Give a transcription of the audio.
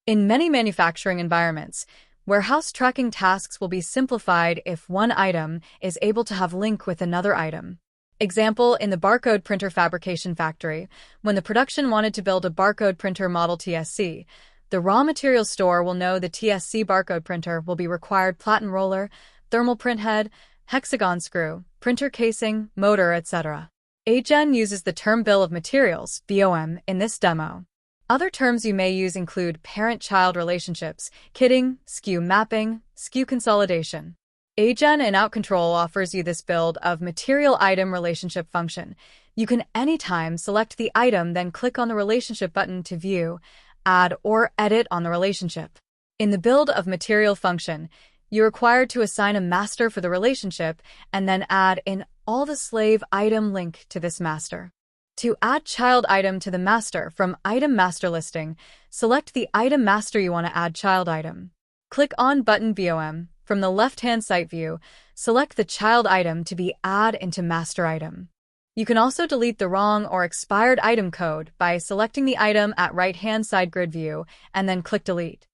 In many manufacturing environments, warehouse tracking tasks will be simplified if one item is able to have link with another item. Example, in the barcode printer fabrication factory, when the production wanted to build a barcode printer model TSC, the raw materials store will know the TSC barcode printer will be required Platten roller, thermal printhead, hexagon screw, printer casing, motor, etc. AGen uses the term bill of materials, BOM, in this demo. Other terms you may use include parent-child relationships, kitting, SKU mapping, SKU consolidation. AGen in OutControl offers you this build of material item relationship function. You can anytime select the item, then click on the relationship button to view, add, or edit on the relationship. In the build of material function, you're required to assign a master for the relationship and then add in all the slave item link to this master. To add child item to the master from Item Master Listing, select the item master you want to add child item. Click on button BOM. From the left-hand side view, select the child item to be added into master item. You can also delete the wrong or expired item code by selecting the item at right-hand side grid view and then click delete.